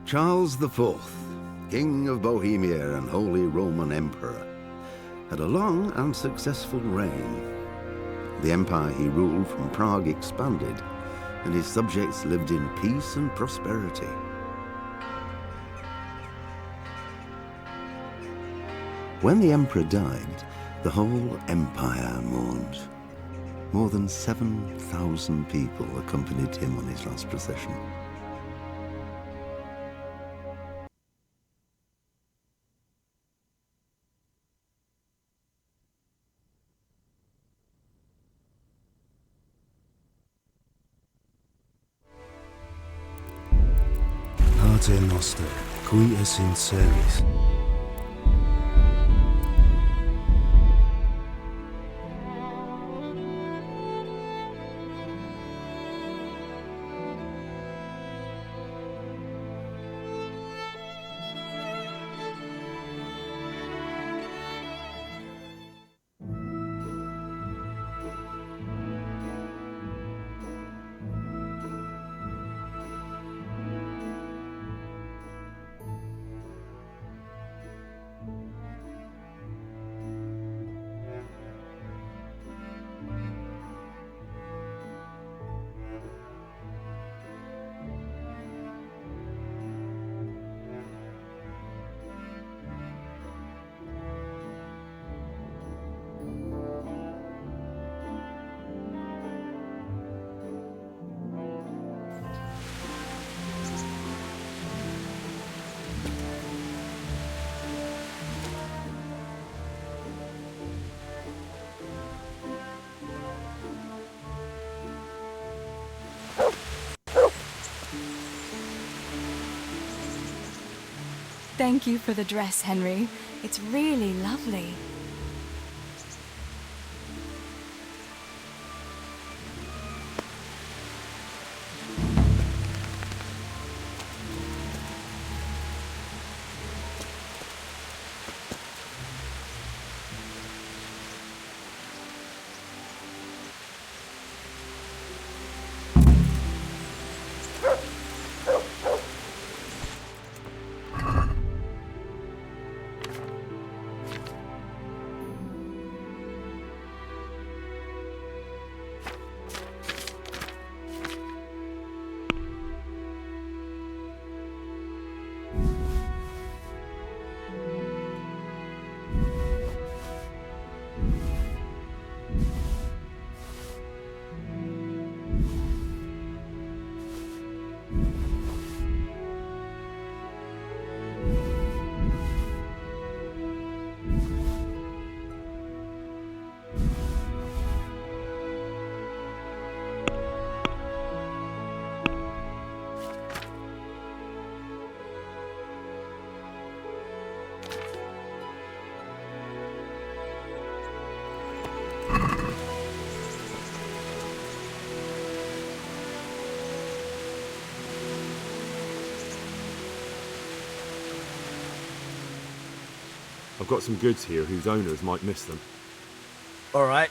Charles IV, King of Bohemia and Holy Roman Emperor, had a long and successful reign. The empire he ruled from Prague expanded, and his subjects lived in peace and prosperity. When the emperor died, the whole empire mourned. More than 7,000 people accompanied him on his last procession. Pater Noster, qui es in celis. Thank you for the dress, Henry. It's really lovely. I've got some goods here whose owners might miss them. All right.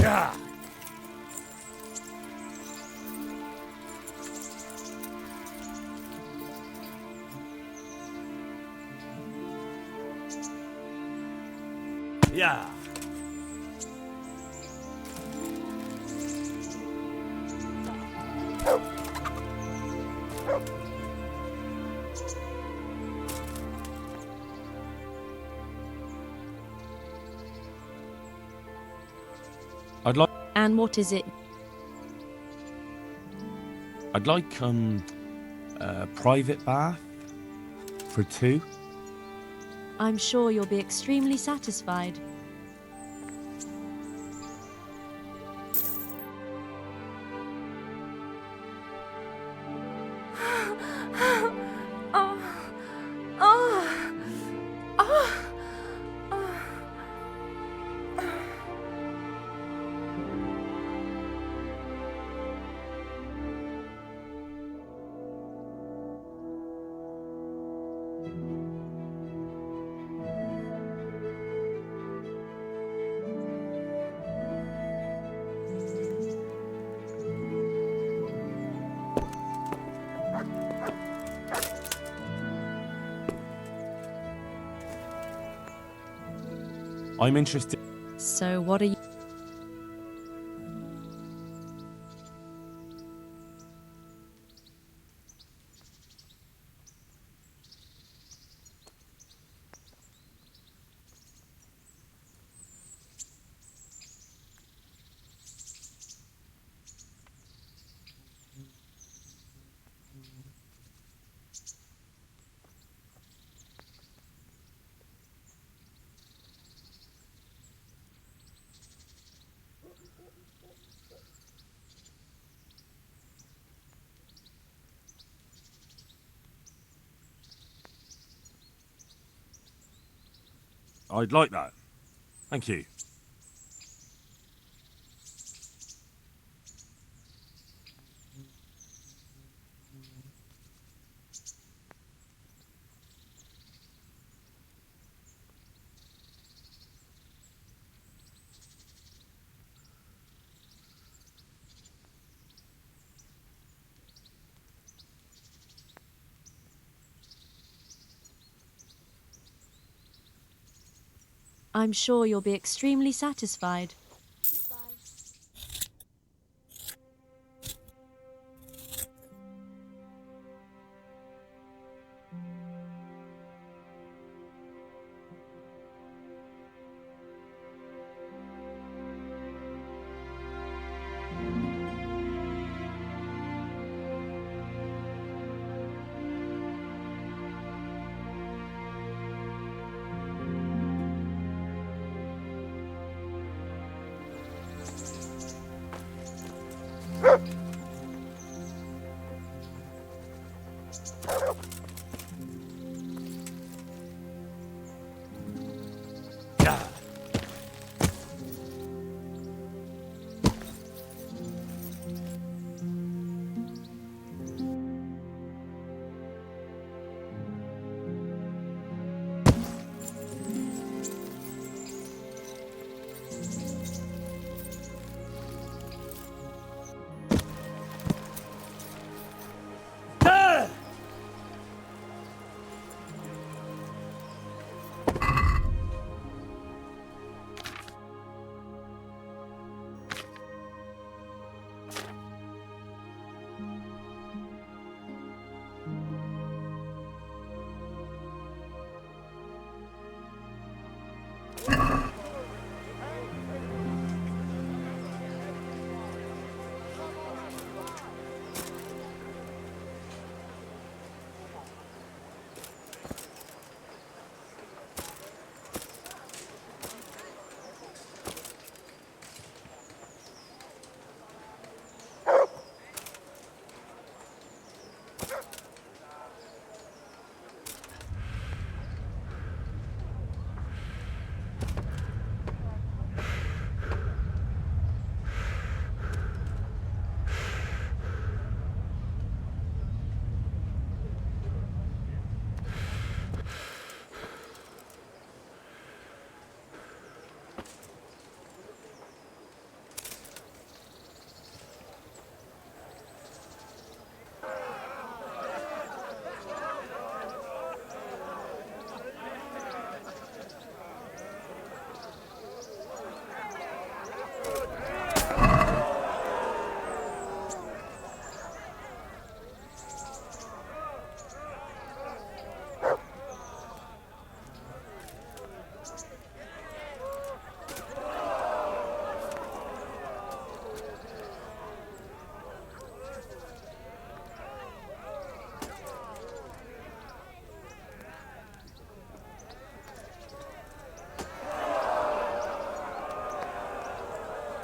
Yeah. Yeah. And what is it? I'd like a private bath for two. I'm sure you'll be extremely satisfied. Oh. Oh. Oh. I'm interested. So what are you... I'd like that. Thank you. I'm sure you'll be extremely satisfied.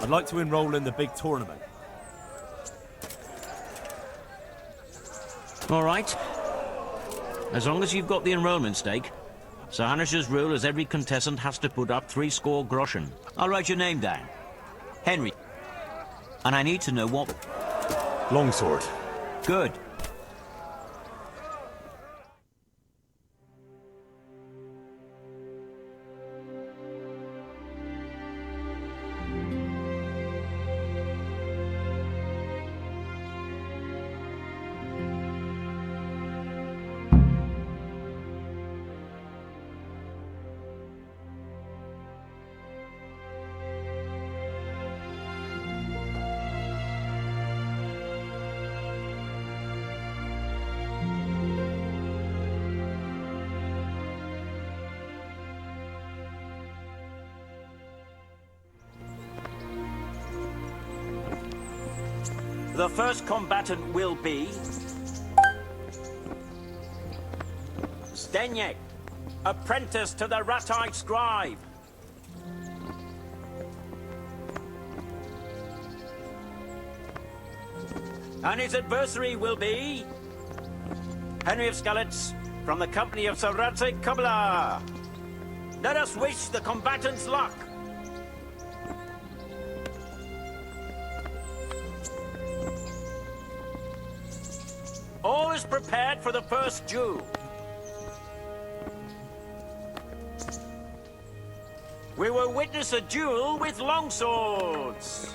I'd like to enroll in the big tournament. All right. As long as you've got the enrollment stake. Sir Hanish's rule is every contestant has to put up 60 groschen. I'll write your name down. Henry. And I need to know what... Longsword. Good. The first combatant will be... Stenyek, apprentice to the Ratite scribe. And his adversary will be... Henry of Skalitz, from the company of Sir Radzik Kubla. Let us wish the combatants luck. All is prepared for the first duel. We will witness a duel with longswords.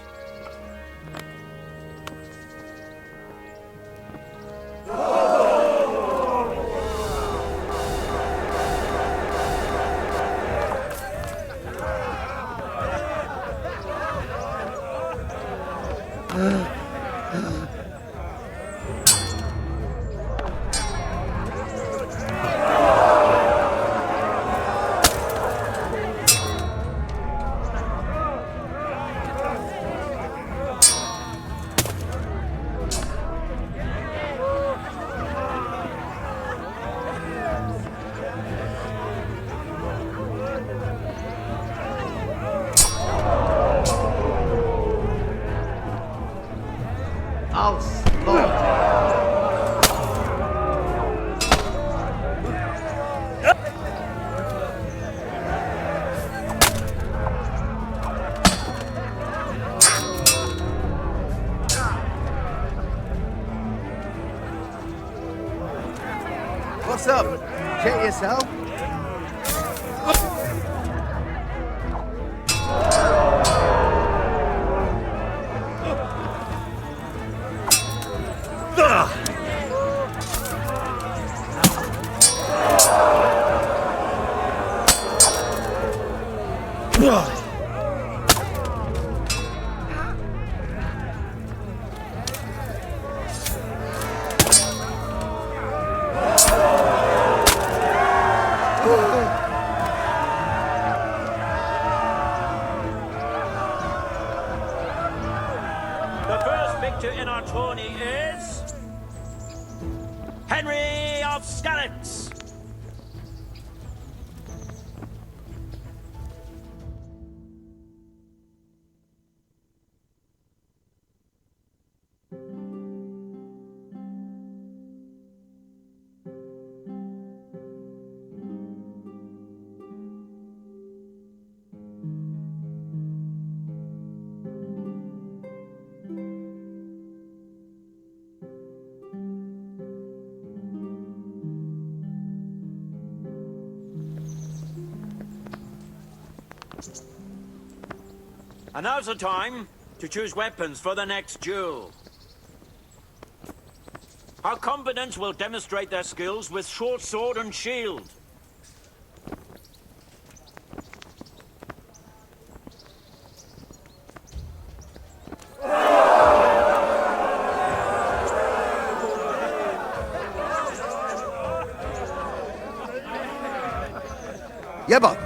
What's up? Get yourself? The first victor in our tourney is... Henry of Skalitz. And now's the time to choose weapons for the next duel. Our combatants will demonstrate their skills with short sword and shield. Yeba.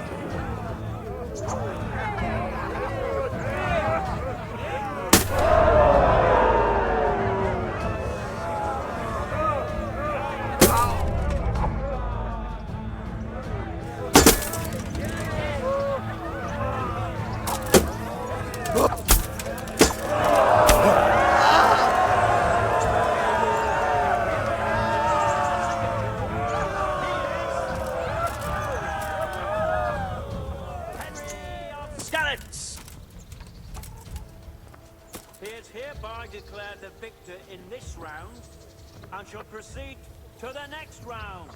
He is hereby declared the victor in this round and shall proceed to the next round.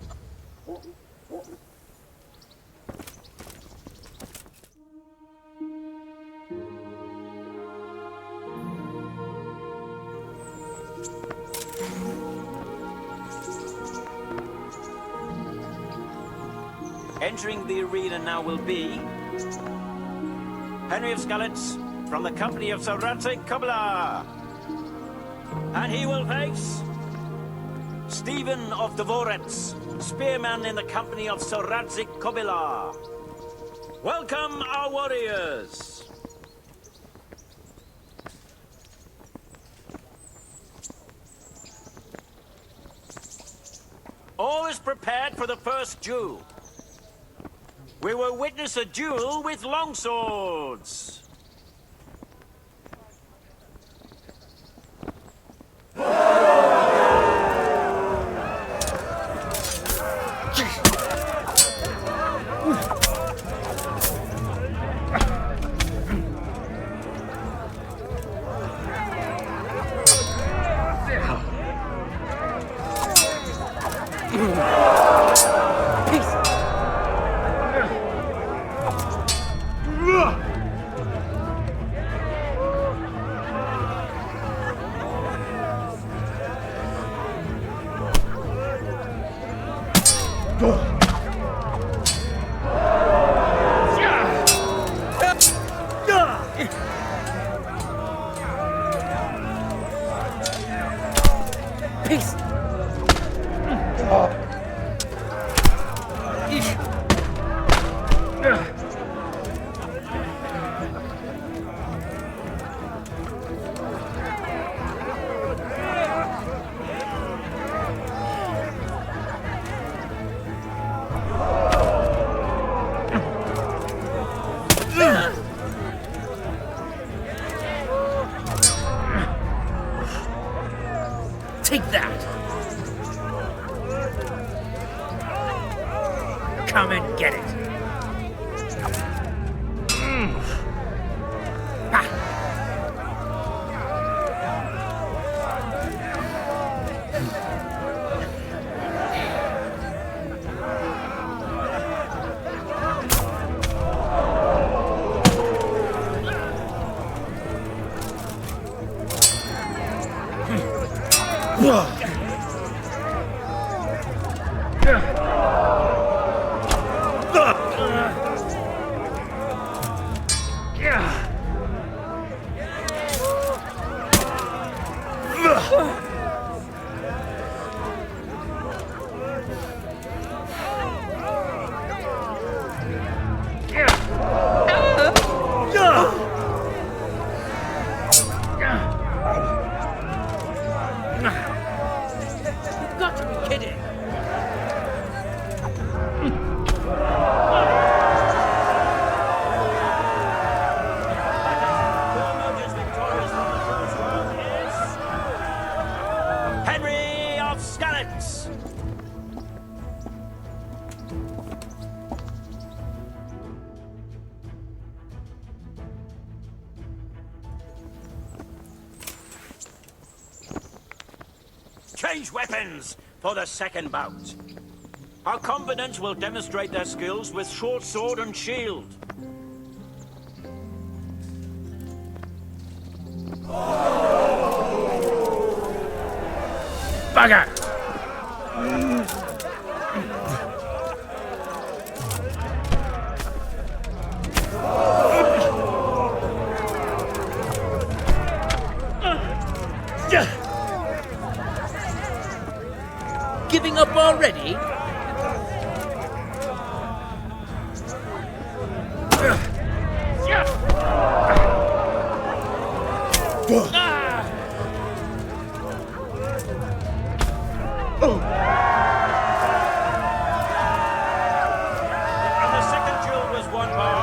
Entering the arena now will be Henry of Skalitz from the company of Sir Radzik Kubla. And he will face Stephen of Dvorets, spearman in the company of Sir Radzik Kubla. Welcome, our warriors. All is prepared for the first duel. We will witness a duel with longswords. Take that! Come and get it! You've got to be kidding! Henry of Skalitz. Change weapons for the second bout. Our combatants will demonstrate their skills with short sword and shield. Bugger! Giving up already? And the second duel was won by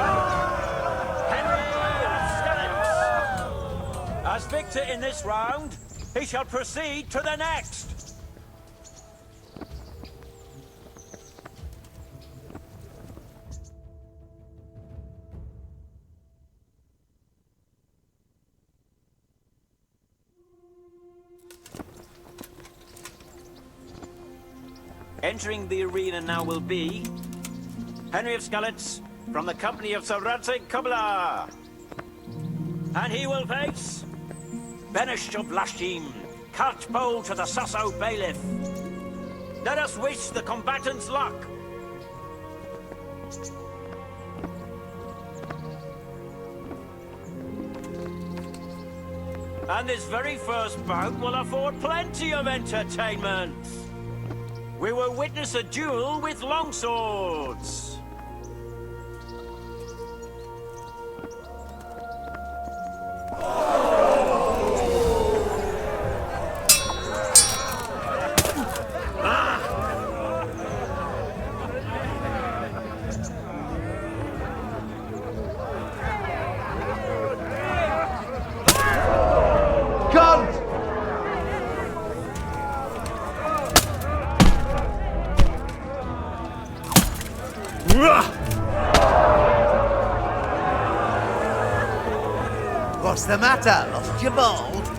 Henry of Skalitz. As victor in this round, he shall proceed to the next. Entering the arena now will be Henry of Skalitz from the company of Sir Radcliffe Kubla. And he will face Benish of Lashim, Cartpole to the Sasso Bailiff. Let us wish the combatants luck. And this very first bout will afford plenty of entertainment. We will witness a duel with longswords. What's the matter? Lost your bolt?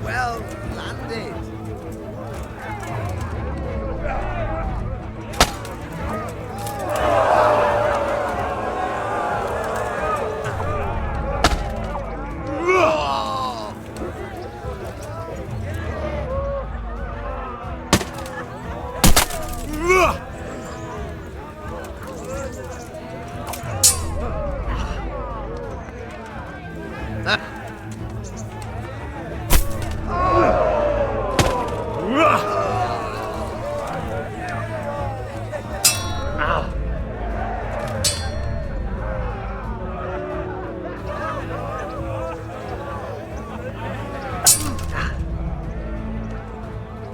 Well landed.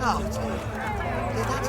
Oh, dear. Yeah, that's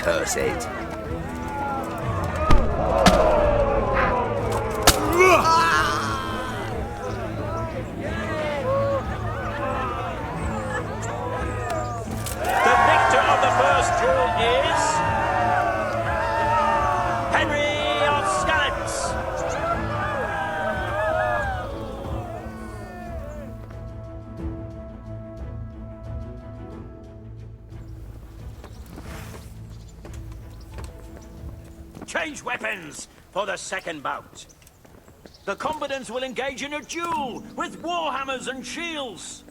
curse it. The victor of the first duel is Henry of Skalitz. Change weapons for the second bout. The combatants will engage in a duel with warhammers and shields.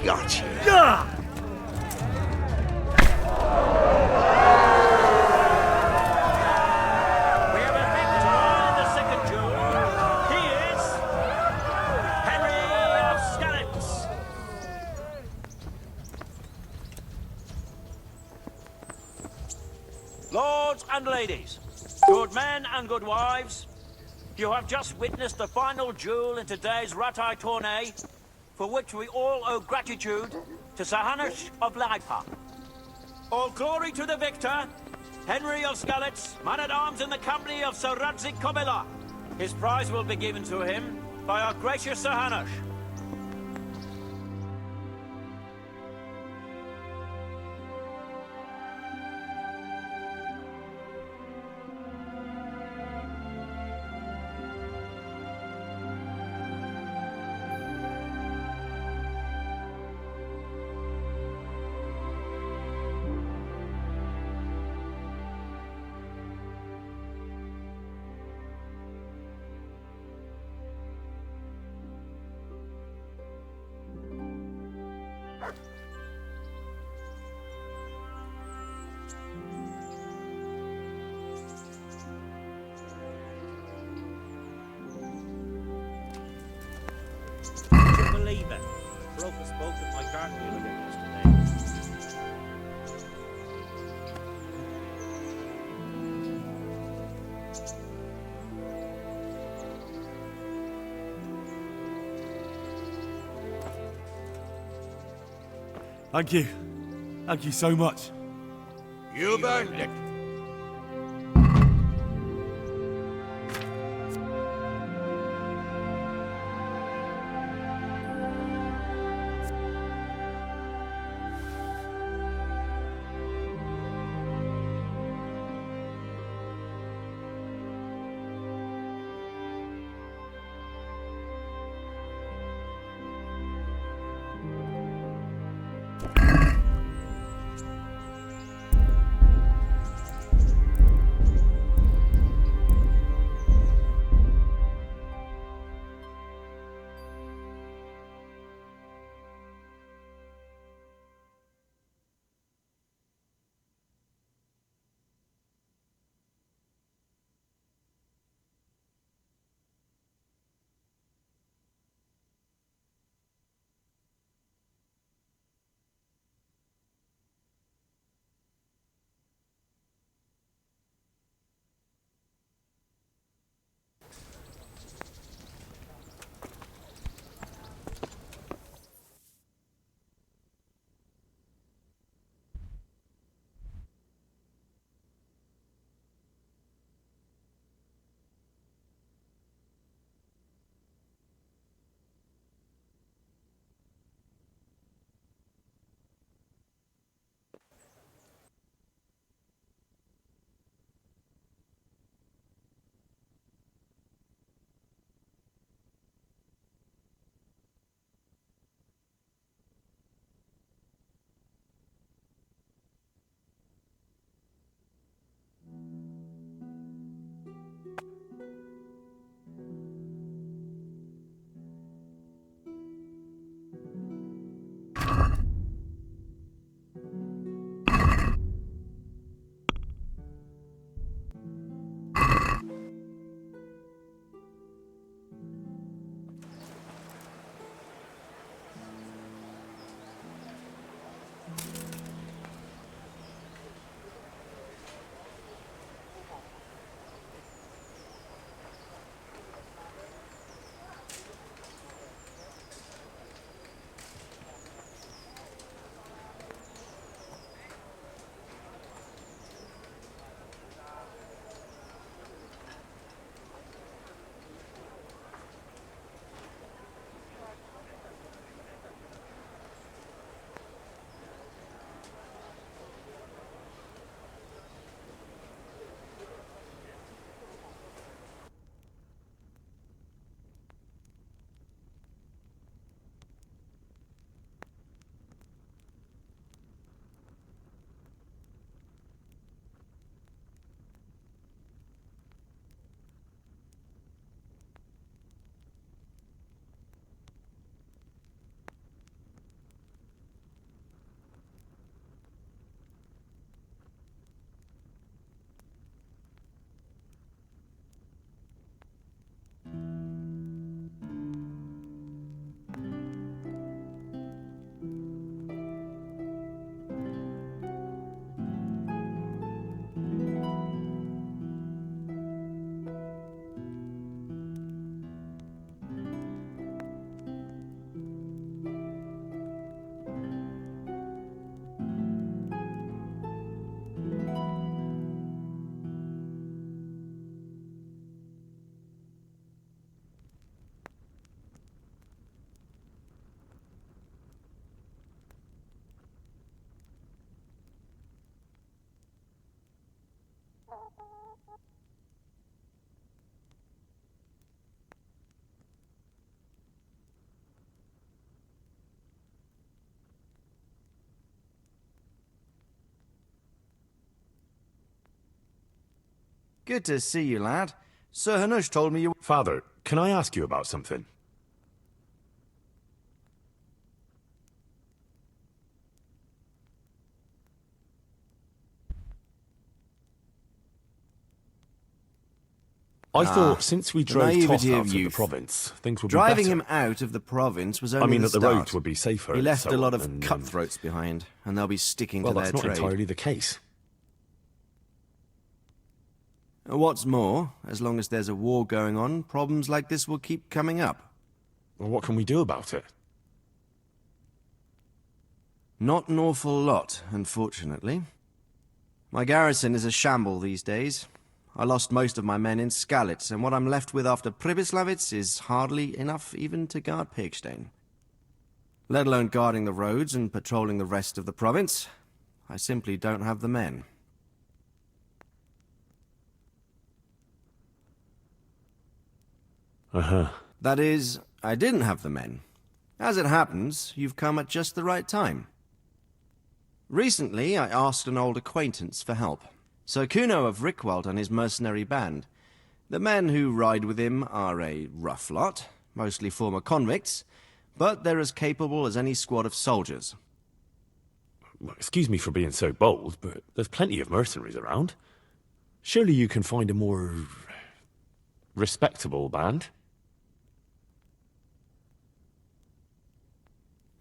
Gotcha. We have a victor in the second duel. He is Henry of Skalitz. Lords and ladies, good men and good wives, you have just witnessed the final duel in today's Ratai tourney, for which we all owe gratitude to Sir Hanush of Laipa. All glory to the victor, Henry of Skalitz, man-at-arms in the company of Sir Radzik Kobila. His prize will be given to him by our gracious Sir Hanush. even. Broke a spoke of my cart wheel again yesterday. Thank you. Thank you so much. You've earned it. Good to see you, lad. Sir Hanush told me you... Father, can I ask you about something? I thought since we the drove Toth naivety out of of the youth. province, things would be Driving better. him out of the province was only I mean the that the start. roads would be safer. He and left so a lot on, of and, cutthroats behind, and they'll be sticking well, to that's their not trade. entirely the case. What's more, as long as there's a war going on, problems like this will keep coming up. Well, what can we do about it? Not an awful lot, unfortunately. My garrison is a shamble these days. I lost most of my men in Skalitz, and what I'm left with after Pribyslavitz is hardly enough even to guard Pegstein. Let alone guarding the roads and patrolling the rest of the province. I simply don't have the men. That is, I didn't have the men. As it happens, you've come at just the right time. Recently, I asked an old acquaintance for help. Sir Kuno of Rickwald and his mercenary band. The men who ride with him are a rough lot, mostly former convicts, but they're as capable as any squad of soldiers. Well, excuse me for being so bold, but there's plenty of mercenaries around. Surely you can find a more respectable band?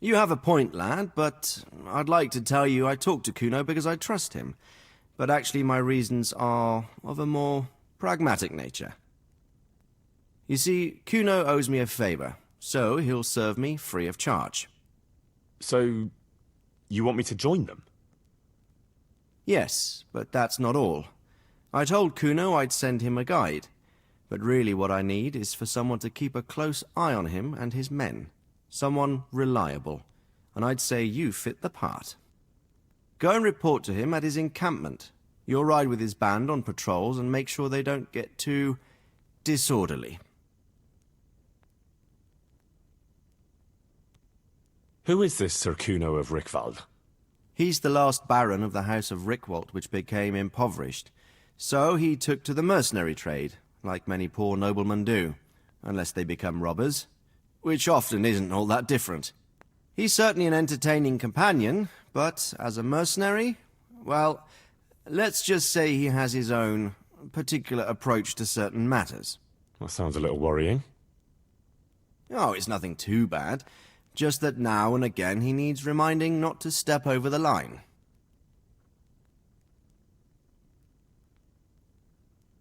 You have a point, lad, but I'd like to tell you I talked to Kuno because I trust him. But actually my reasons are of a more pragmatic nature. You see, Kuno owes me a favor, so he'll serve me free of charge. So, you want me to join them? Yes, but that's not all. I told Kuno I'd send him a guide, but really what I need is for someone to keep a close eye on him and his men. Someone reliable, and I'd say you fit the part. Go and report to him at his encampment. You'll ride with his band on patrols and make sure they don't get too disorderly. Who is this Sir Kuno of Rickwald? He's the last baron of the House of Rickwald, which became impoverished. So he took to the mercenary trade, like many poor noblemen do, unless they become robbers, which often isn't all that different. He's certainly an entertaining companion, but as a mercenary, well, let's just say he has his own particular approach to certain matters. That sounds a little worrying. Oh, it's nothing too bad. Just that now and again he needs reminding not to step over the line.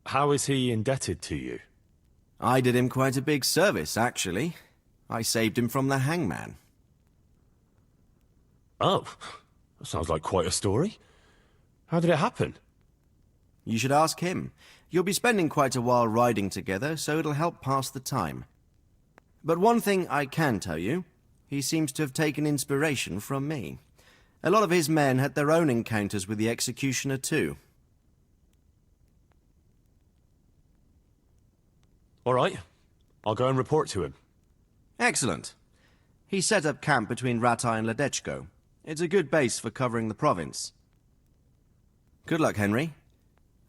How is he indebted to you? I did him quite a big service, actually. I saved him from the hangman. Oh, that sounds like quite a story. How did it happen? You should ask him. You'll be spending quite a while riding together, so it'll help pass the time. But one thing I can tell you, he seems to have taken inspiration from me. A lot of his men had their own encounters with the executioner too. All right, I'll go and report to him. Excellent. He set up camp between Ratai and Ladechko. It's a good base for covering the province. Good luck, Henry.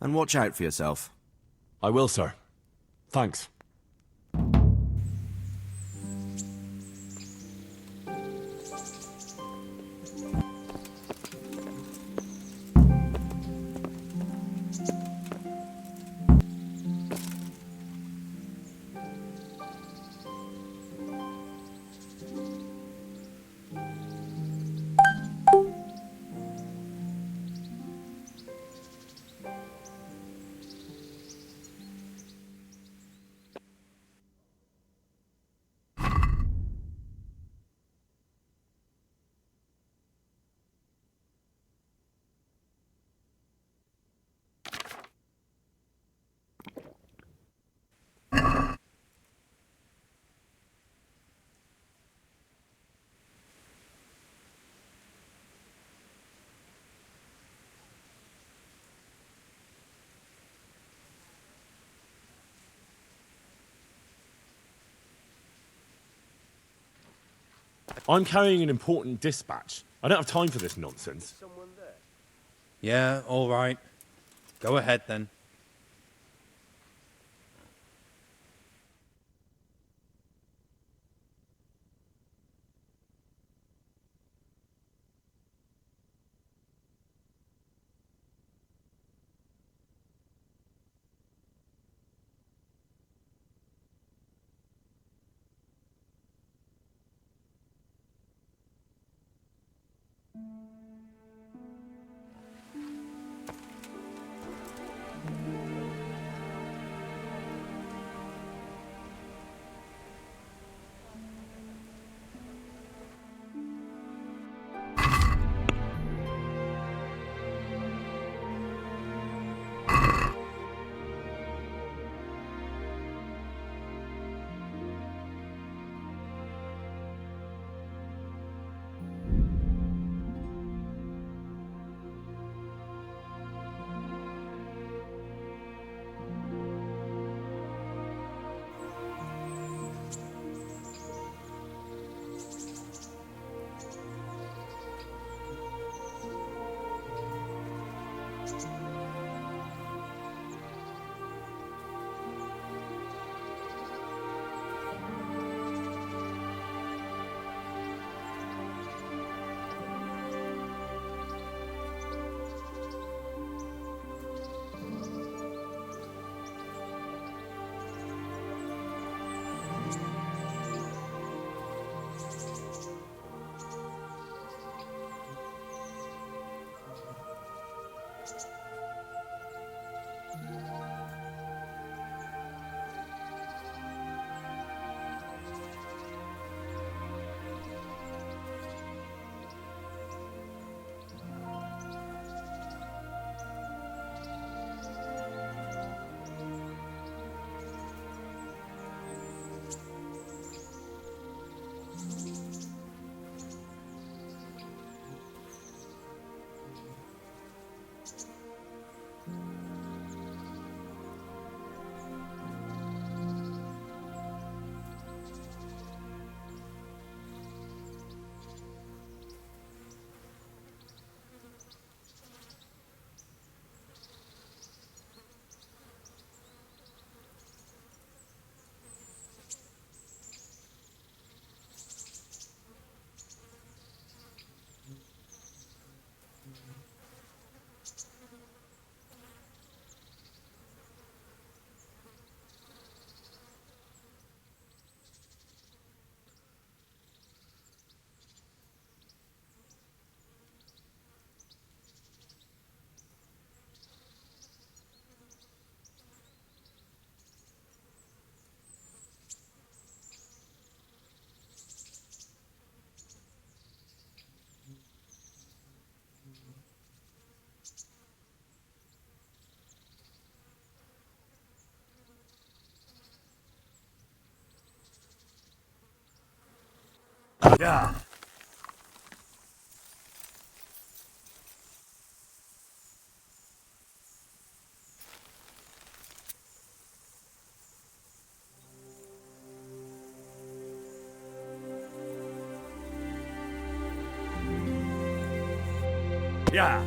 And watch out for yourself. I will, sir. Thanks. I'm carrying an important dispatch. I don't have time for this nonsense. Yeah, all right. Go ahead then. Yeah. Yeah.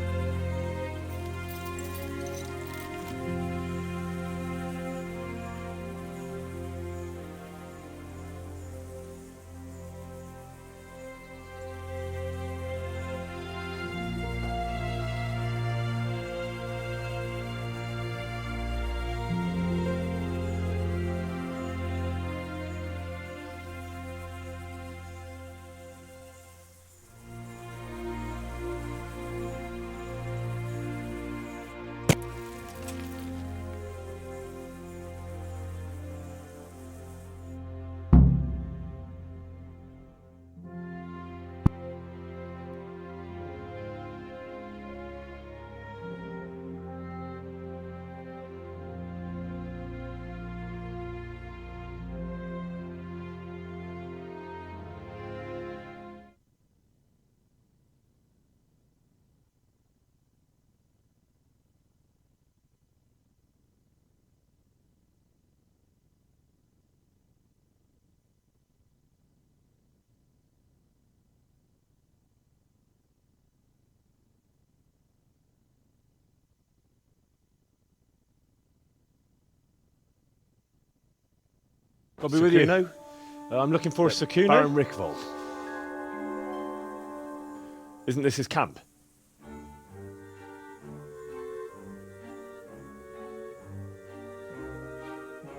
I'll be with you. Sakuno? I'm looking for Sakuno? Baron Rickvold. Isn't this his camp?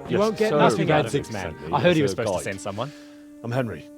You won't get nothing out of this man. I heard he was supposed to send someone. I'm Henry.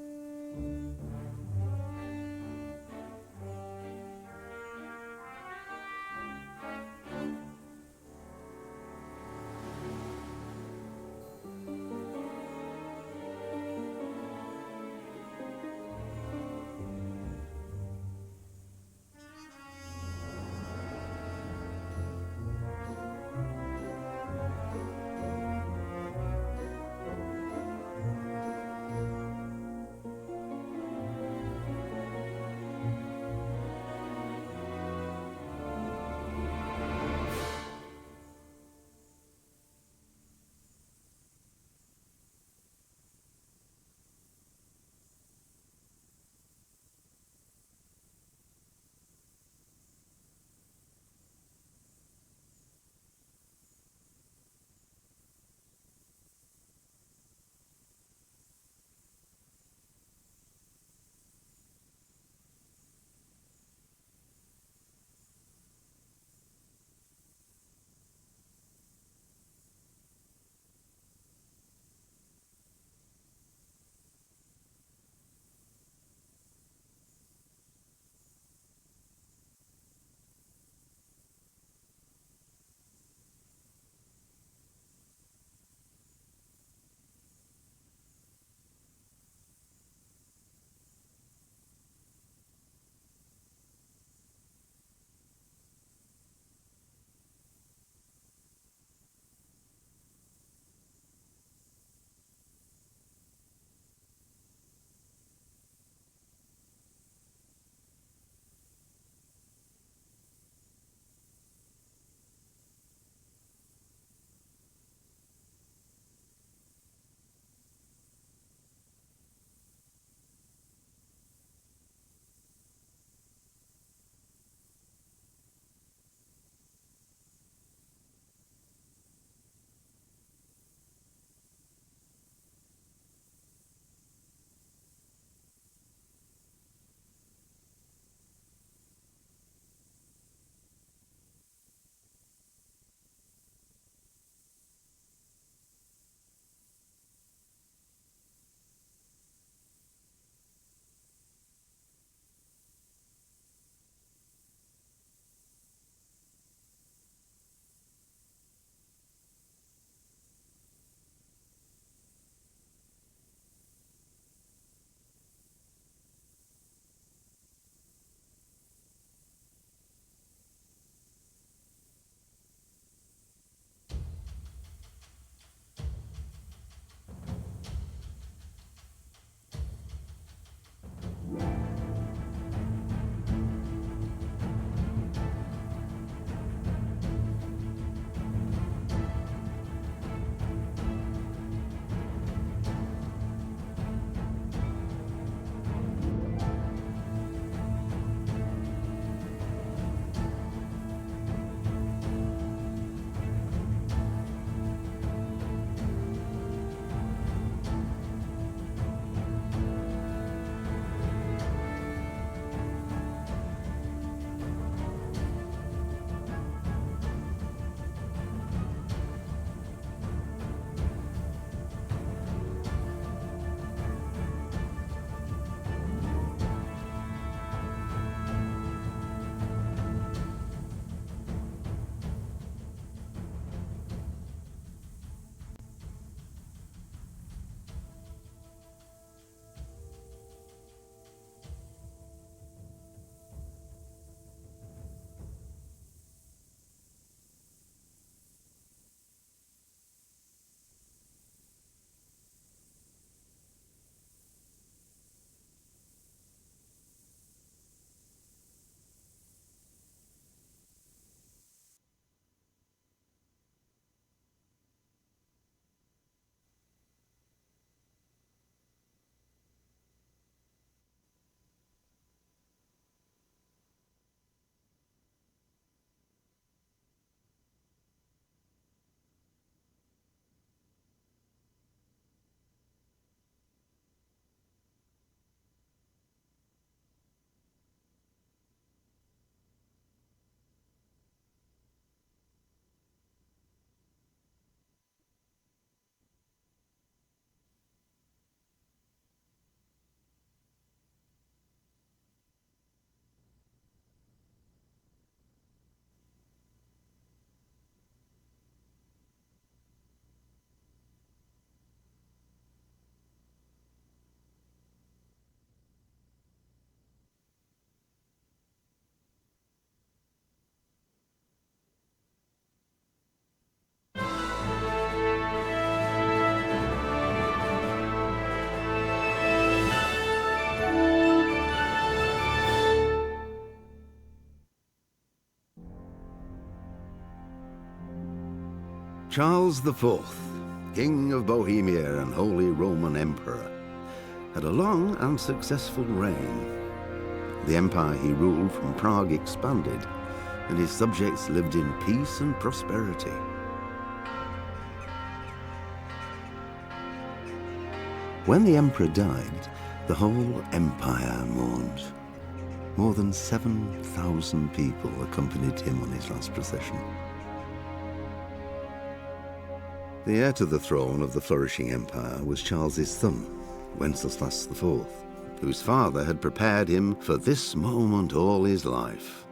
Charles IV, King of Bohemia and Holy Roman Emperor, had a long and successful reign. The empire he ruled from Prague expanded, and his subjects lived in peace and prosperity. When the emperor died, the whole empire mourned. More than 7,000 people accompanied him on his last procession. The heir to the throne of the flourishing empire was Charles's son, Wenceslas IV, whose father had prepared him for this moment all his life.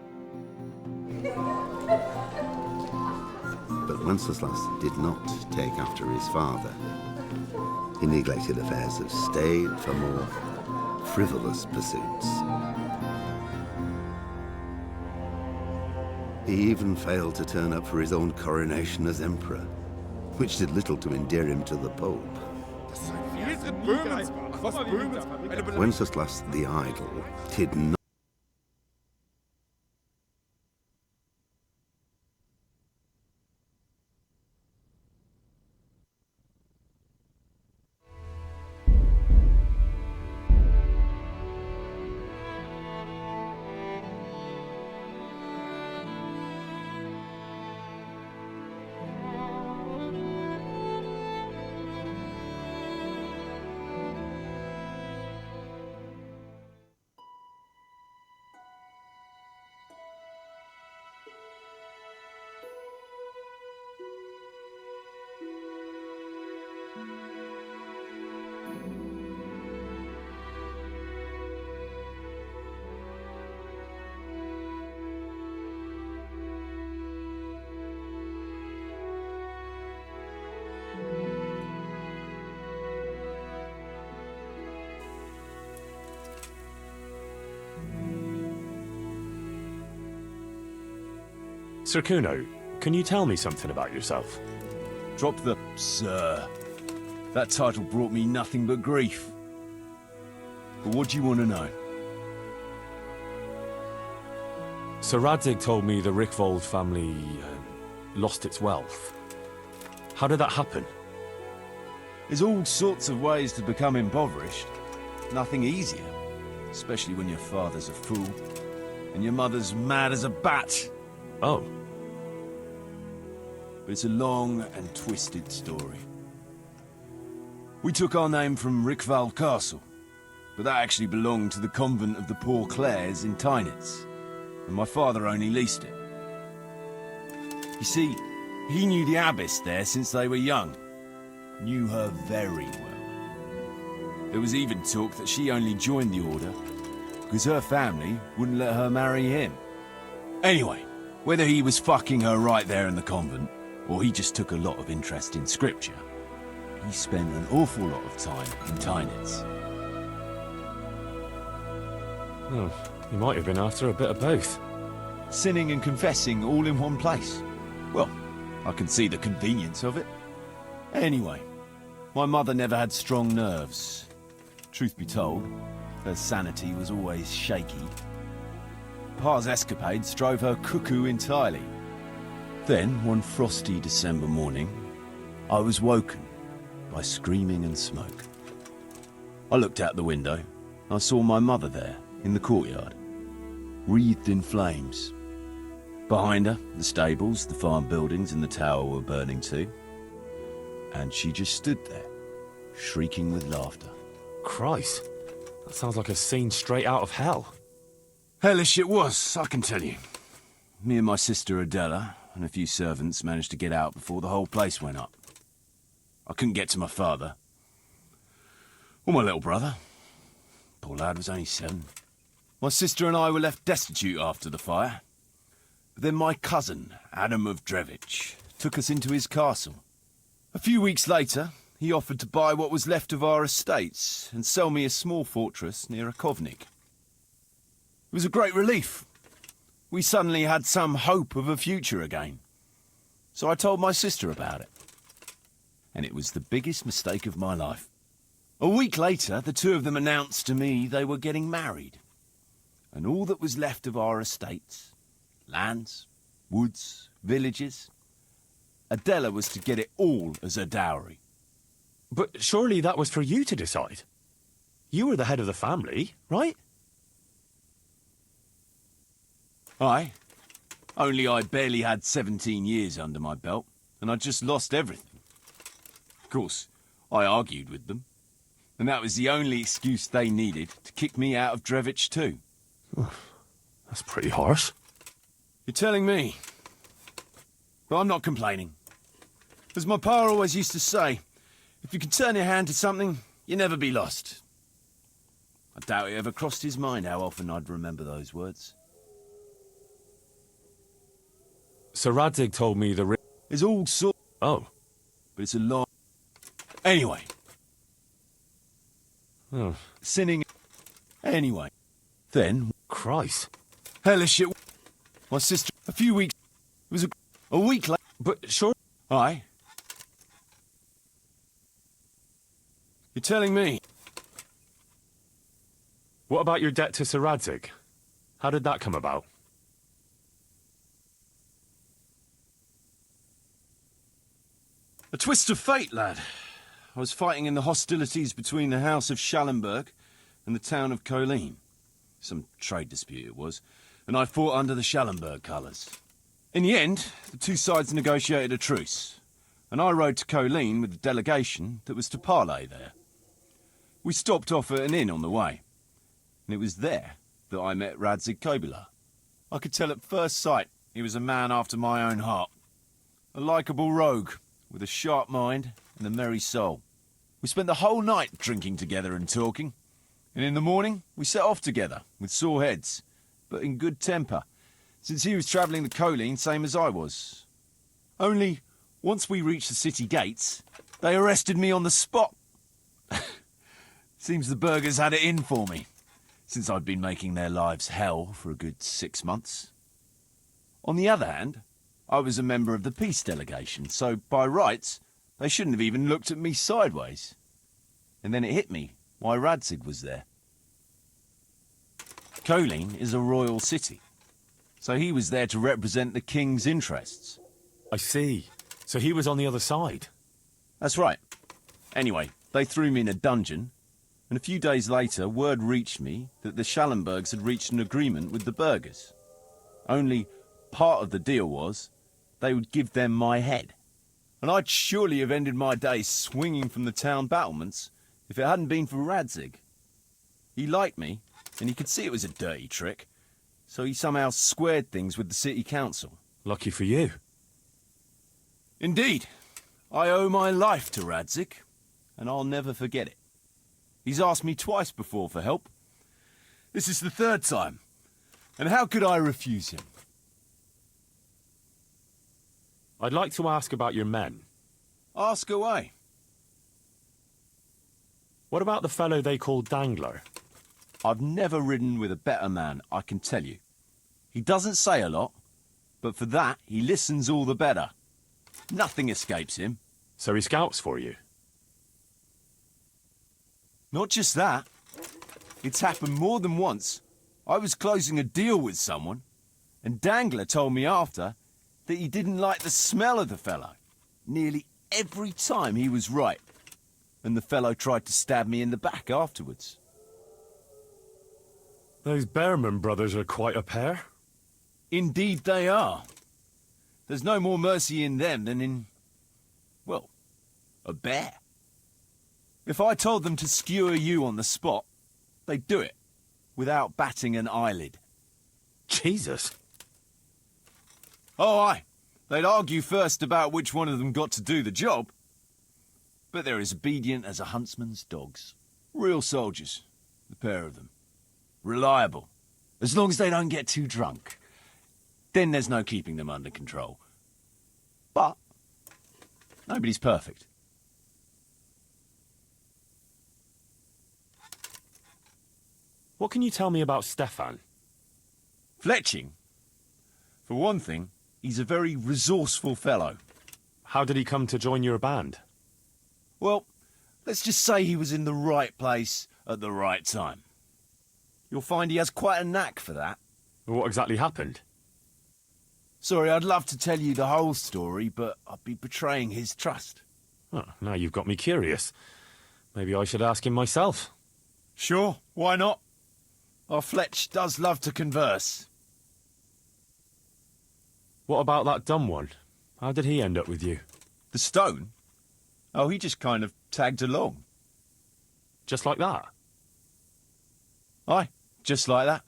But Wenceslas did not take after his father. He neglected affairs of state for more frivolous pursuits. He even failed to turn up for his own coronation as emperor, which did little to endear him to the Pope. Wenceslas the Idle did not. Sir Kuno, can you tell me something about yourself? Drop the sir. That title brought me nothing but grief. But what do you want to know? Sir Radec told me the Rickvold family lost its wealth. How did that happen? There's all sorts of ways to become impoverished. Nothing easier. Especially when your father's a fool, and your mother's mad as a bat. Oh. But it's a long and twisted story. We took our name from Rickvold Castle, but that actually belonged to the convent of the Poor Clares in Tynitz, and my father only leased it. You see, he knew the abbess there since they were young. Knew her very well. There was even talk that she only joined the order because her family wouldn't let her marry him. Anyway, whether he was fucking her right there in the convent, or he just took a lot of interest in scripture, he spent an awful lot of time in Tynitz. Oh, he might have been after a bit of both. Sinning and confessing all in one place. Well, I can see the convenience of it. Anyway, my mother never had strong nerves. Truth be told, her sanity was always shaky. Pa's escapades drove her cuckoo entirely. Then, one frosty December morning, I was woken by screaming and smoke. I looked out the window. I saw my mother there, in the courtyard, wreathed in flames. Behind her, the stables, the farm buildings and the tower were burning too. And she just stood there, shrieking with laughter. Christ, that sounds like a scene straight out of hell. Hellish it was, I can tell you. Me and my sister Adela and a few servants managed to get out before the whole place went up. I couldn't get to my father. Or my little brother. Poor lad was only 7. My sister and I were left destitute after the fire. But then my cousin, Adam of Drevich, took us into his castle. A few weeks later, he offered to buy what was left of our estates and sell me a small fortress near Akovnik. It was a great relief. We suddenly had some hope of a future again. So I told my sister about it. And it was the biggest mistake of my life. A week later, the two of them announced to me they were getting married. And all that was left of our estates, lands, woods, villages, Adela was to get it all as her dowry. But surely that was for you to decide. You were the head of the family, right? Aye. Only I barely had 17 years under my belt, and I'd just lost everything. Of course, I argued with them, and that was the only excuse they needed to kick me out of Drevich too. That's pretty harsh. You're telling me. But I'm not complaining. As my pa always used to say, if you can turn your hand to something, you never be lost. I doubt it ever crossed his mind how often I'd remember those words. Sir Radzig told me the It's all sort. Oh. But it's a long... Anyway. Oh. Sinning... Anyway. Then... Christ. Hellish shit. My sister... A few weeks... It was a week later... But sure... Aye. You're telling me... What about your debt to Sir Radzig? How did that come about? A twist of fate, lad. I was fighting in the hostilities between the House of Schallenberg and the town of Colleen. Some trade dispute it was, and I fought under the Schallenberg colours. In the end, the two sides negotiated a truce, and I rode to Colleen with the delegation that was to parley there. We stopped off at an inn on the way, and it was there that I met Radzig Kobyla. I could tell at first sight he was a man after my own heart. A likeable rogue, with a sharp mind and a merry soul. We spent the whole night drinking together and talking, and in the morning we set off together, with sore heads, but in good temper, since he was travelling the Colleen same as I was. Only, once we reached the city gates, they arrested me on the spot. Seems the burghers had it in for me, since I'd been making their lives hell for a good 6 months. On the other hand, I was a member of the peace delegation, so by rights, they shouldn't have even looked at me sideways. And then it hit me why Radzig was there. Colleen is a royal city, so he was there to represent the king's interests. I see. So he was on the other side. That's right. Anyway, they threw me in a dungeon, and a few days later, word reached me that the Schallenbergs had reached an agreement with the burghers. Only part of the deal was they would give them my head. And I'd surely have ended my days swinging from the town battlements if it hadn't been for Radzig. He liked me, and he could see it was a dirty trick, so he somehow squared things with the city council. Lucky for you. Indeed. I owe my life to Radzig, and I'll never forget it. He's asked me twice before for help. This is the third time, and how could I refuse him? I'd like to ask about your men. Ask away. What about the fellow they call Dangler? I've never ridden with a better man, I can tell you. He doesn't say a lot, but for that, he listens all the better. Nothing escapes him. So he scouts for you? Not just that. It's happened more than once. I was closing a deal with someone, and Dangler told me after that he didn't like the smell of the fellow. Nearly every time he was right, and the fellow tried to stab me in the back afterwards. Those Behrman brothers are quite a pair. Indeed they are. There's no more mercy in them than in, well, a bear. If I told them to skewer you on the spot, they'd do it, without batting an eyelid. Jesus. Oh, aye. They'd argue first about which one of them got to do the job. But they're as obedient as a huntsman's dogs. Real soldiers, the pair of them. Reliable. As long as they don't get too drunk. Then there's no keeping them under control. But nobody's perfect. What can you tell me about Stefan? Fletching? For one thing, he's a very resourceful fellow. How did he come to join your band? Well, let's just say he was in the right place at the right time. You'll find he has quite a knack for that. What exactly happened? Sorry, I'd love to tell you the whole story, but I'd be betraying his trust. Oh, now you've got me curious. Maybe I should ask him myself. Sure, why not? Our Fletch does love to converse. What about that dumb one? How did he end up with you? The stone? Oh, he just kind of tagged along. Just like that? Aye, just like that.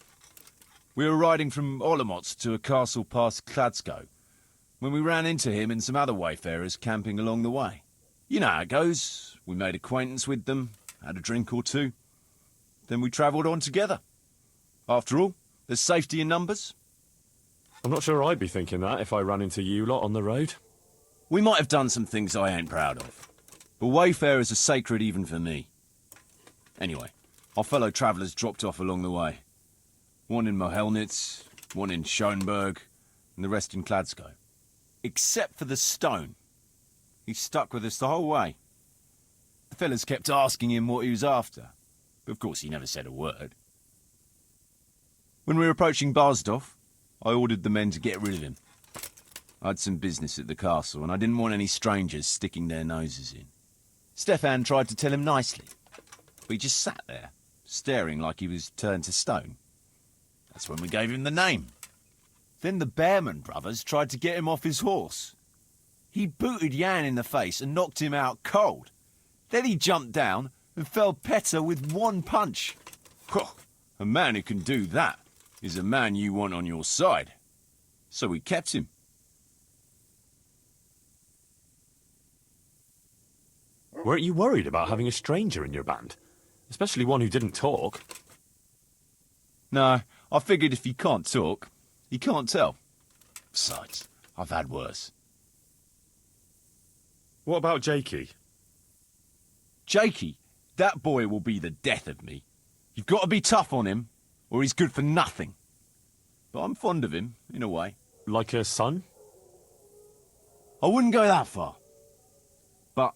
We were riding from Olomouc to a castle past Kladsko, when we ran into him and some other wayfarers camping along the way. You know how it goes. We made acquaintance with them, had a drink or two. Then we travelled on together. After all, there's safety in numbers. I'm not sure I'd be thinking that if I ran into you lot on the road. We might have done some things I ain't proud of, but wayfarers are sacred even for me. Anyway, our fellow travellers dropped off along the way. One in Mohelnitz, one in Schoenberg, and the rest in Kladsko. Except for the stone. He stuck with us the whole way. The fellas kept asking him what he was after, but of course he never said a word. When we were approaching Barsdorf, I ordered the men to get rid of him. I had some business at the castle, and I didn't want any strangers sticking their noses in. Stefan tried to tell him nicely, but he just sat there, staring like he was turned to stone. That's when we gave him the name. Then the Bearman brothers tried to get him off his horse. He booted Jan in the face and knocked him out cold. Then he jumped down and felled Petter with one punch. A man who can do that is a man you want on your side. So we kept him. Weren't you worried about having a stranger in your band? Especially one who didn't talk? No, I figured if he can't talk, he can't tell. Besides, I've had worse. What about Jakey? Jakey? That boy will be the death of me. You've got to be tough on him, or he's good for nothing. But I'm fond of him, in a way. Like a son? I wouldn't go that far. But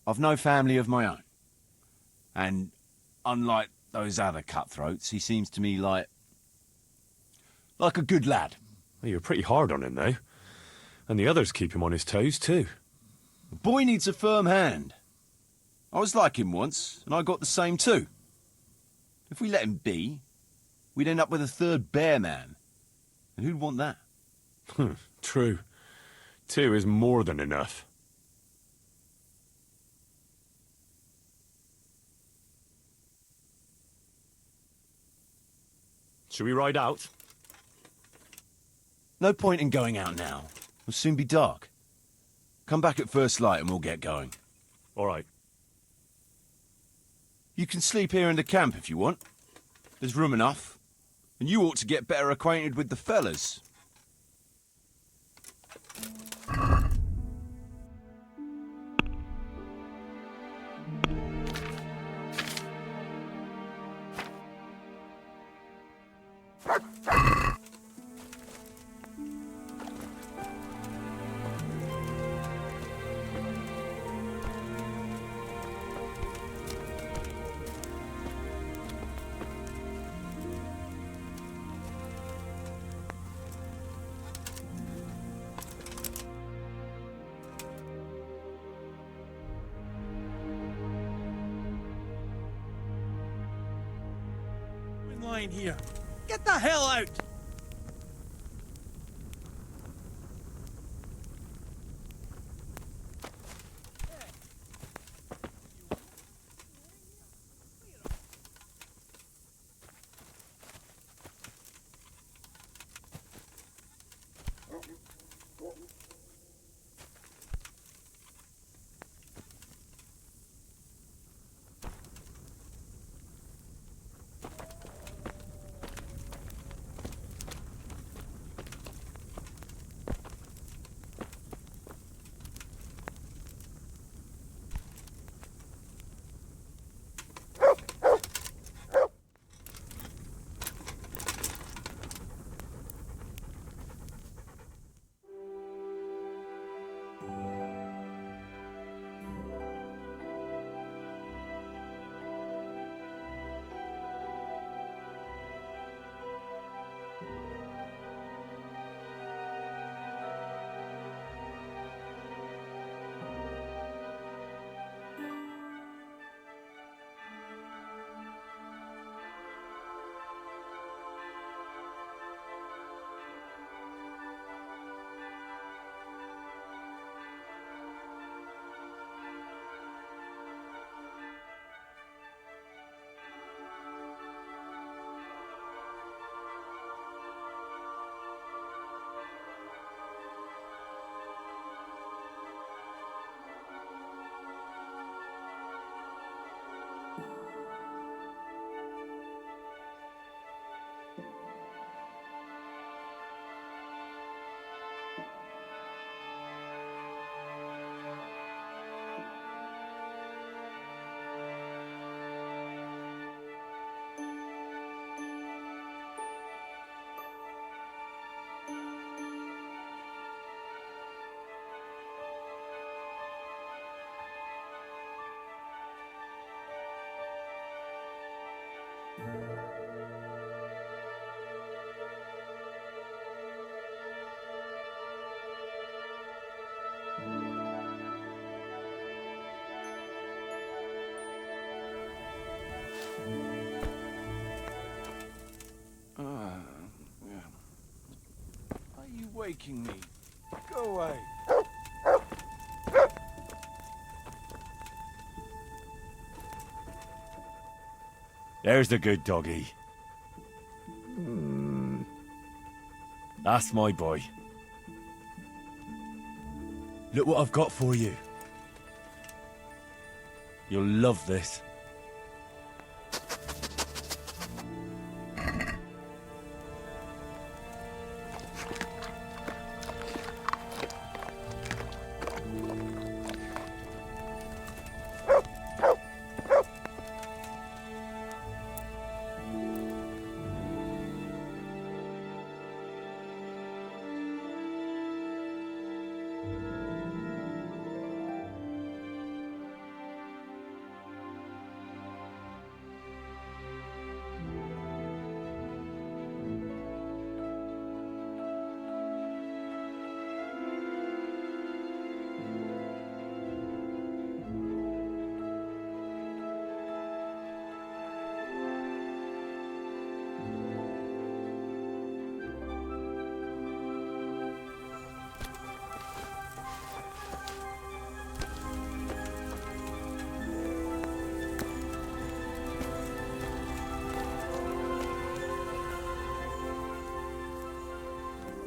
I've no family of my own. And unlike those other cutthroats, he seems to me like a good lad. Well, you're pretty hard on him, though. And the others keep him on his toes, too. The boy needs a firm hand. I was like him once, and I got the same too. If we let him be, we'd end up with a third bear man. And who'd want that? True. 2 is more than enough. Should we ride out? No point in going out now. It'll soon be dark. Come back at first light and we'll get going. All right. You can sleep here in the camp if you want. There's room enough. And you ought to get better acquainted with the fellas. Line here. Get the hell out! waking me. Go away. There's the good doggy. That's my boy. Look what I've got for you. You'll love this.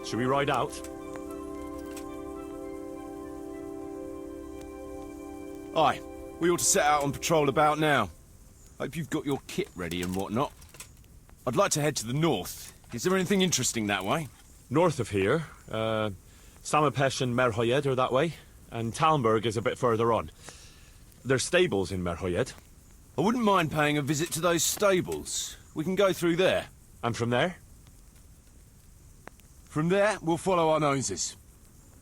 Should we ride out? Aye, we ought to set out on patrol about now. Hope you've got your kit ready and whatnot. I'd like to head to the north. Is there anything interesting that way? North of here, Samapesh and MaelRadec are that way, and Talmberg is a bit further on. There's stables in MaelRadec. I wouldn't mind paying a visit to those stables. We can go through there. And from there? From there, we'll follow our noses.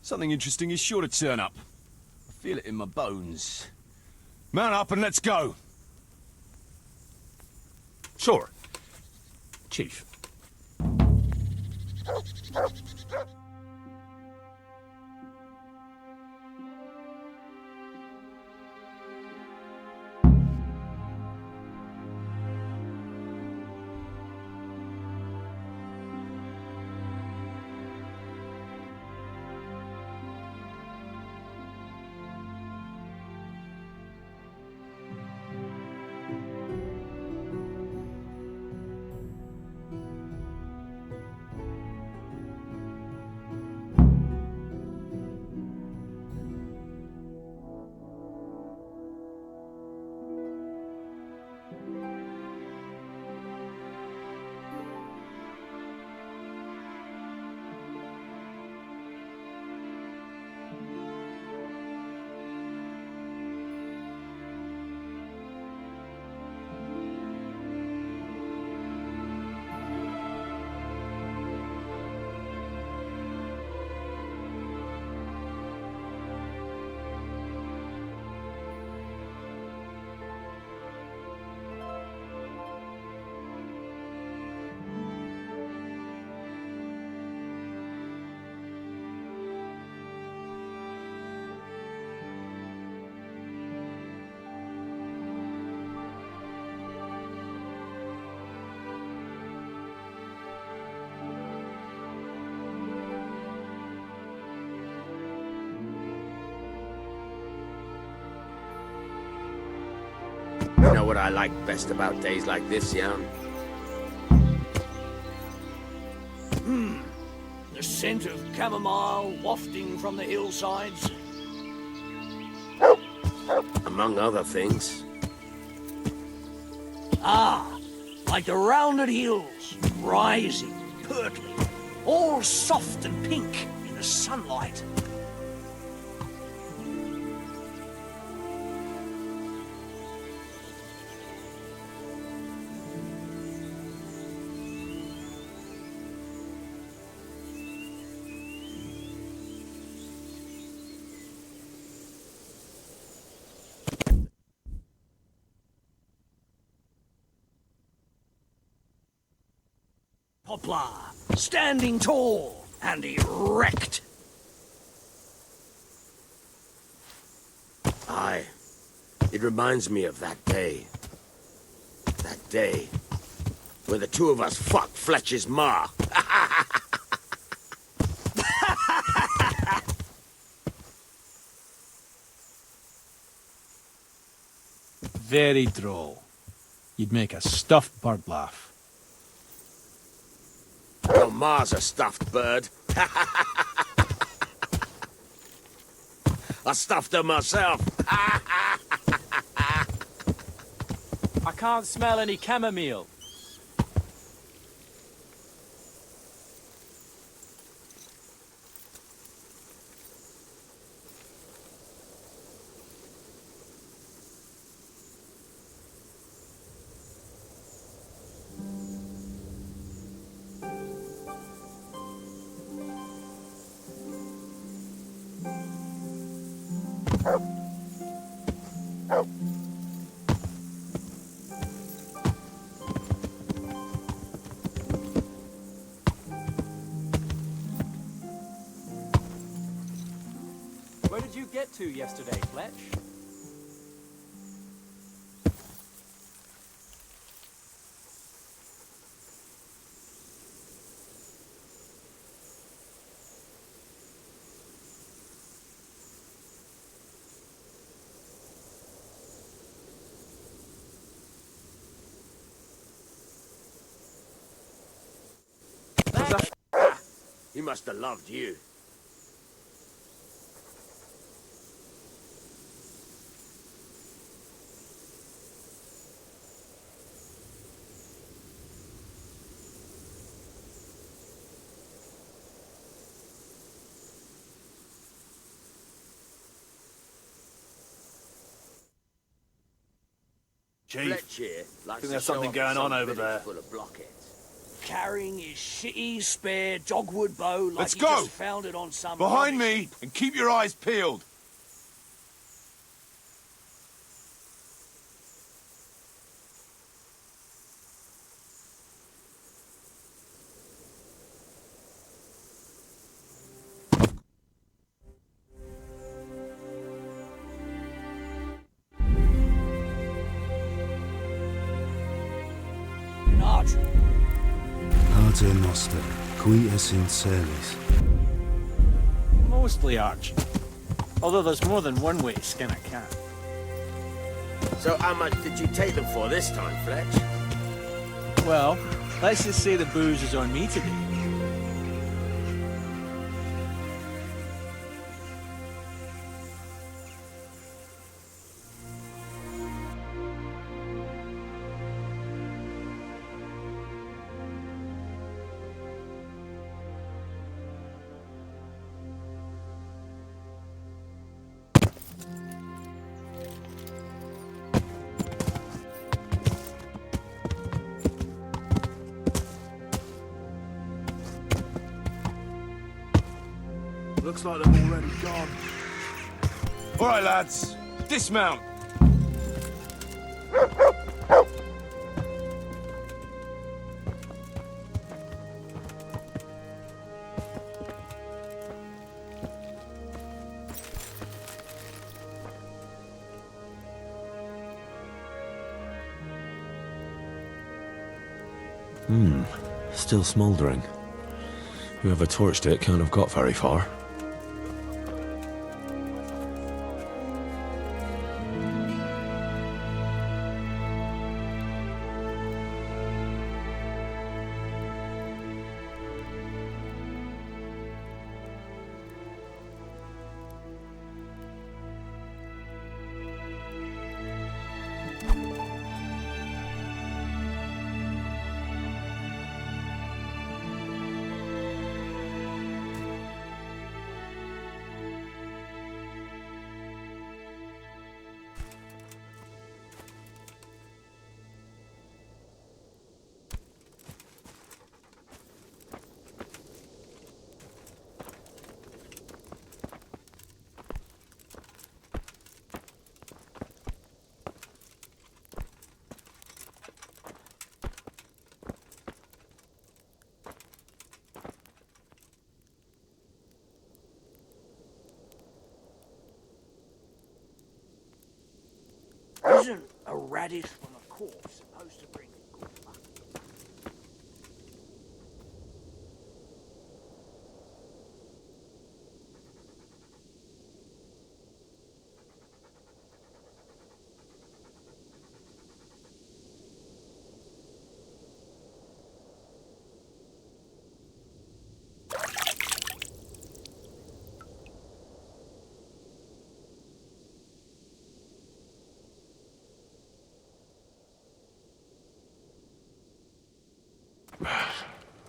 Something interesting is sure to turn up. I feel it in my bones. Mount up and let's go! Sure. Chief. You know what I like best about days like this, Jan? The scent of chamomile wafting from the hillsides. Among other things. Ah, like the rounded hills, rising, purtling, all soft and pink in the sunlight. Poplar, standing tall and erect. Aye. It reminds me of that day. That day when the two of us fucked Fletcher's ma. very droll. You'd make a stuffed bird laugh. Your ma's a stuffed bird. I stuffed her myself. I can't smell any chamomile. Where did you get to yesterday, Fletch? He must have loved you. Chief, Fletch here likes think there's to show something off going some on over village there. Full of blockheads. Carrying his shitty spare dogwood bow like Let's he go! just found it on some Behind rubbish. me, and keep your eyes peeled. Arch. Pater Noster, qui es in celis. Mostly Arch. Although there's more than one way to skin a cat. So how much did you take them for this time, Fletch? Well, let's just say the booze is on me today. Looks like they've already gone. All right, lads, dismount. Still smouldering. Whoever torched it can't have got very far. Isn't a radish from a corpse supposed to bring good luck?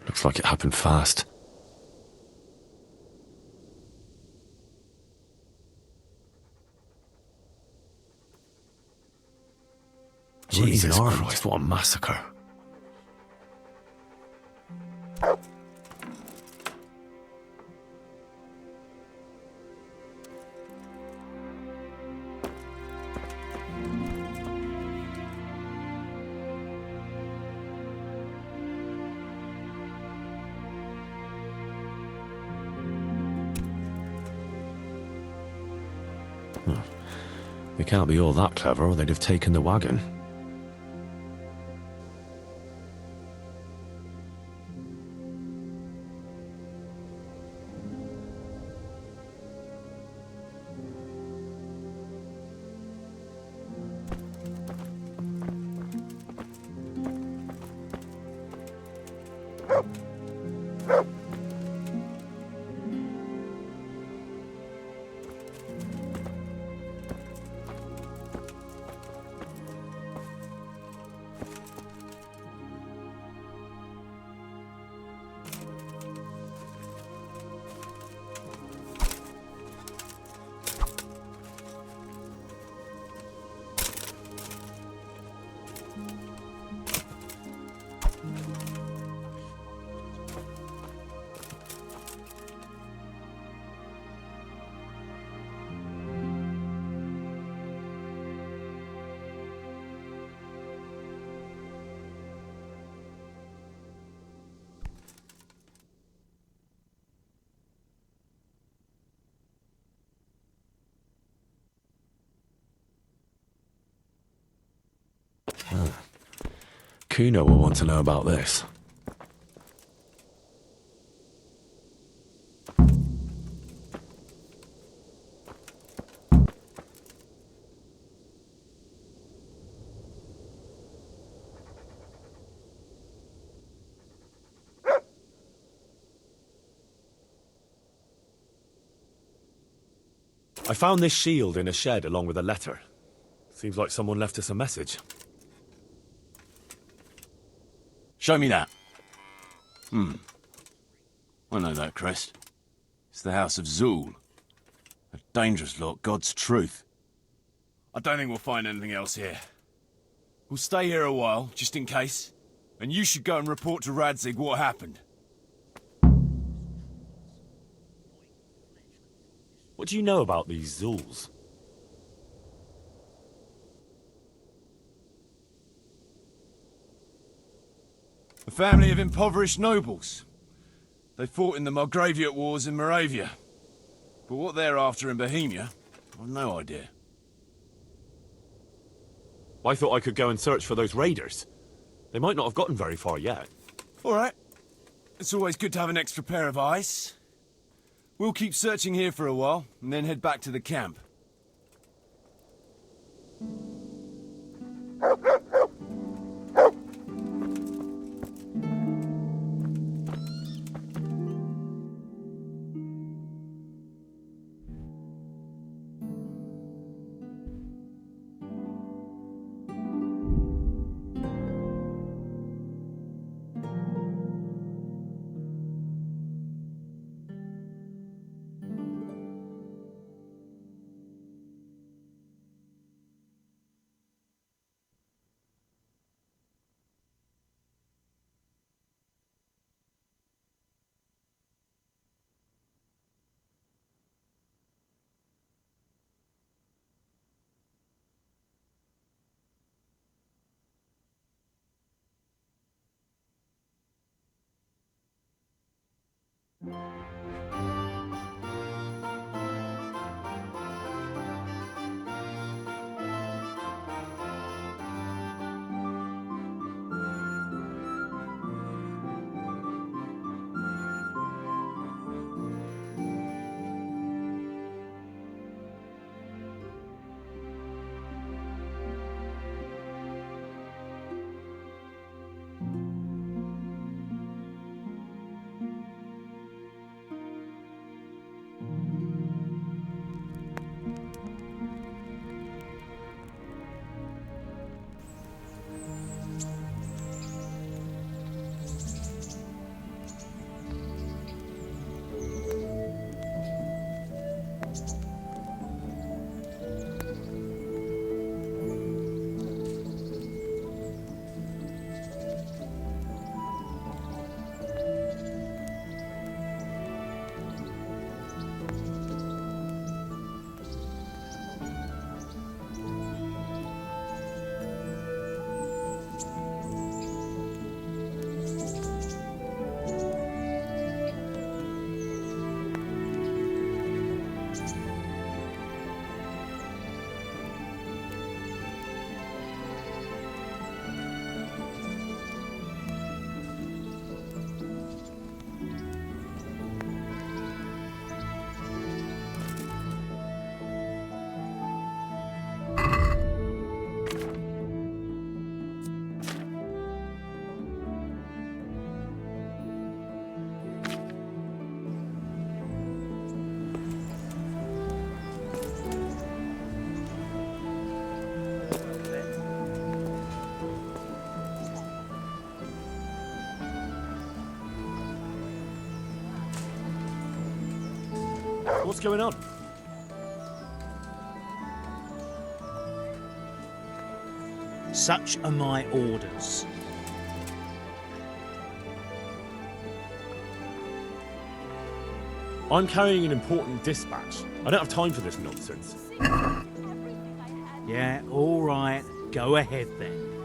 Looks like it happened fast. Jesus Christ, what a massacre. They can't be all that clever, or they'd have taken the wagon. Kuno will want to know about this. I found this shield in a shed along with a letter. Seems like someone left us a message. Show me that. I know that crest. It's the House of Zool. A dangerous lot, God's truth. I don't think we'll find anything else here. We'll stay here a while, just in case. And you should go and report to Radzig what happened. What do you know about these Zools? A family of impoverished nobles. They fought in the Margraviate Wars in Moravia. But what they're after in Bohemia, I've no idea. I thought I could go and search for those raiders. They might not have gotten very far yet. All right. It's always good to have an extra pair of eyes. We'll keep searching here for a while, and then head back to the camp. What's going on? Such are my orders. I'm carrying an important dispatch. I don't have time for this nonsense. Yeah, all right. Go ahead then.